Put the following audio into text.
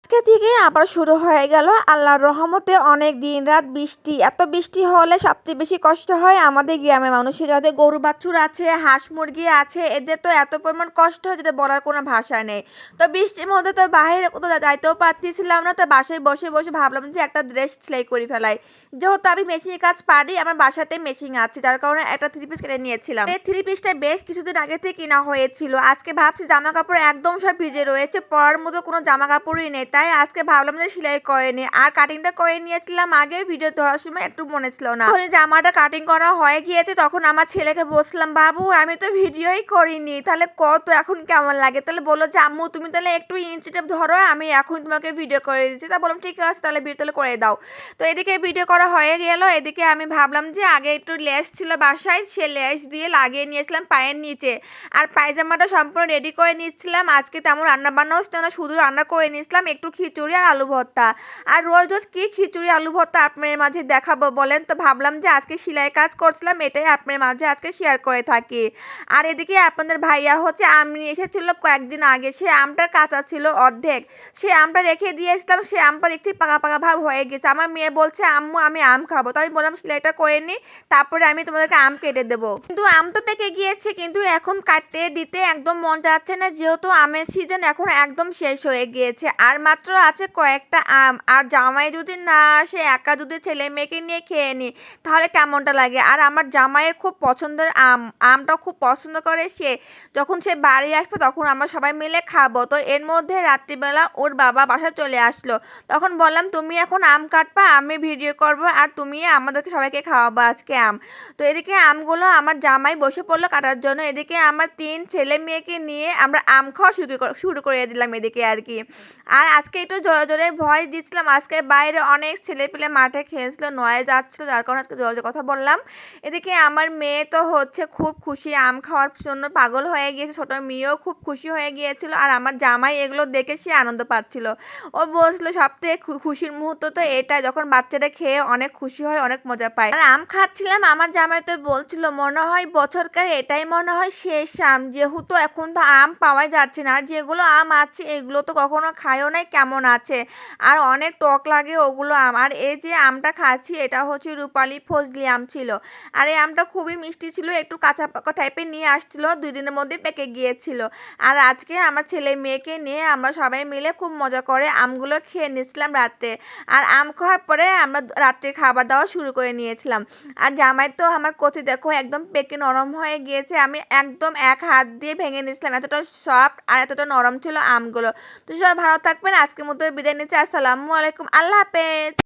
আজকে থেকে আবার শুরু হয়ে গেল আল্লাহর রহমতে অনেক দিন রাত বৃষ্টি। এত বৃষ্টি হলে সবচেয়ে বেশি কষ্ট হয় আমাদের গ্রামের মানুষের, যাদের গরু বাছুর আছে, হাঁস মুরগি আছে, এদের তো এত পরিমাণ কষ্ট হয় যেটা বলার কোনো ভাষা নেই। তো বৃষ্টির মধ্যে তো বাইরে কোথাও যাইতেও পারতেছিলাম না, তো বাসায় বসে বসে ভাবলাম যে একটা ড্রেস সেলাই করে ফেলাই। যেহেতু আমি মেশিনের কাজ পারি, আমার বাসাতে মেশিন আছে, যার কারণে একটা থ্রি পিস কেটে নিয়েছিলাম। এই থ্রি পিসটা বেশ কিছুদিন আগে থেকে কিনা হয়েছিল। আজকে ভাবছি জামা কাপড় একদম সব ভিজে রয়েছে, পরার মতো কোনো জামা কাপড়ই নেই, তাই আজকে ভাবলাম যে সেলাই করে নিই। আর কাটিংটা করে নিয়েছিলাম আগে, ভিডিও ধরার সময় একটু মনে ছিল না। যখন জামাটা কাটিং করা হয়ে গিয়েছে তখন আমার ছেলেকে বলছিলাম, বাবু আমি তো ভিডিওই করিনি, তাহলে কত এখন কেমন লাগে? তাহলে বললো যে আম্মু তুমি তাহলে একটু ইঞ্চি টেপ ধরো, আমি এখন তোমাকে ভিডিও করে দিচ্ছি। তা বললাম ঠিক আছে, তাহলে ভিডিও তাহলে করে দাও। তো এদিকে ভিডিও করা হয়ে গেল, এদিকে আমি ভাবলাম যে আগে একটু লেস ছিল বাসায়, সে লেস দিয়ে লাগিয়ে নিয়েছিলাম পায়ের নিচে। আর পায়জামাটা সম্পূর্ণ রেডি করে নিচ্ছিলাম। আজকে তেমন রান্না বান্নাও ছিল না, শুধু রান্না করে নিয়েছিলাম একটু খিচুড়ি আর আলু ভর্তা। আর রোজ রোজ কি খিচুড়ি আলু ভর্তা আপনাদের মাঝে দেখাবো বলেন? তো ভাবলাম যে আজকে সেলাই কাজ করছিলাম, এটাই আপনাদের মাঝে আজকে শেয়ার করে থাকি। আর এদিকে আপনাদের ভাইয়া হচ্ছে আম নিয়ে এসেছিল কয়েকদিন আগে, সে আমটা কাঁচা ছিল অর্ধেক, সে আমটা রেখে দিয়েছিলাম, সে আমটা দেখছি পাকা পাকা ভাব হয়ে গেছে। আমার মেয়ে বলছে আম্মু আমি আম খাবো, তো আমি বললাম সেলাইটা করে নিই, তারপরে আমি তোমাদেরকে আম কেটে দেবো। কিন্তু আম তো পেকে গিয়েছে, কিন্তু এখন কাটতে দিতে একদম মন যাচ্ছে না, যেহেতু আমের সিজন এখন একদম শেষ হয়ে গিয়েছে, আর মাত্র আছে কয়েকটা আম। আর জামাই যদি না আসে, একা যদি ছেলে মেয়েকে নিয়ে খেয়ে নিই তাহলে কেমনটা লাগে? আর আমার জামাইয়ের খুব পছন্দের আমটা খুব পছন্দ করে সে। যখন সে বাড়ি আসবে তখন আমরা সবাই মিলে খাবো। তো এর মধ্যে রাত্রিবেলা ওর বাবা বাসায় চলে আসলো, তখন বললাম তুমি এখন আম কাটবা, আমি ভিডিও করবো, আর তুমি আমাদেরকে সবাইকে খাওয়াবো আজকে আম। তো এদিকে আমগুলো আমার জামাই বসে পড়লো কাটার জন্য, এদিকে আমার 3 ছেলে মেয়েকে নিয়ে আমরা আম খাওয়া শুরু করে দিলাম এদিকে আর কি। আর আজকে একটু জোরে জোরে ভয়েস দিচ্ছিলাম, আজকে বাইরে অনেক ছেলে পেলে মাঠে খেলছিল, নয় যাচ্ছিল, যার কারণে আজকে জোরে জোরে কথা বললাম। এদিকে আমার মেয়ে তো হচ্ছে খুব খুশি, আম খাওয়ার জন্য পাগল হয়ে গিয়েছে, ছোট মেয়েও খুব খুশি হয়ে গিয়েছিল, আর আমার জামাই এগুলো দেখে সে আনন্দ পাচ্ছিল। ও বলছিল সবথেকে খুশির মুহূর্ত তো এটা, যখন বাচ্চাটা খেয়ে অনেক খুশি হয়, অনেক মজা পায়। আর আম খাচ্ছিলাম, আমার জামাই তো বলছিল মনে হয় বছরকার এটাই মনে হয় শেষ আম, যেহেতু এখন তো আম পাওয়া যাচ্ছে না, আর যেগুলো আম আছে এগুলো তো কখনো খায়ও নাই, কেমন আছে, আর অনেক টক লাগে ওগুলো আম। আর এই যে আমটা খাচ্ছি এটা হচ্ছে রূপালী ফজলি আম ছিল, আর এই আমটা খুবই মিষ্টি ছিল, একটু কাঁচা পাকা টাইপের নিয়ে আসছিল, 2 দিনের মধ্যে পেকে গিয়েছিল। আর আজকে আমার ছেলে মেয়েকে নিয়ে আমরা সবাই মিলে খুব মজা করে আমগুলো খেয়ে নিয়েছিলাম রাত্রে। আর আম খাওয়ার পরে আমরা রাত্রে খাবার দাওয়া শুরু করে নিয়েছিলাম। আর জামাই তো আমার কচি দেখো একদম পেকে নরম হয়ে গিয়েছে, আমি একদম এক হাত দিয়ে ভেঙে নিয়েছিলাম, এতটা সফট আর এতটা নরম ছিল আমগুলো। তো সবাই ভালো থাকবেন, আজকের মতো বিদায় নিচ্ছি, আসসালামু আলাইকুম, আল্লাহ হাফেজ।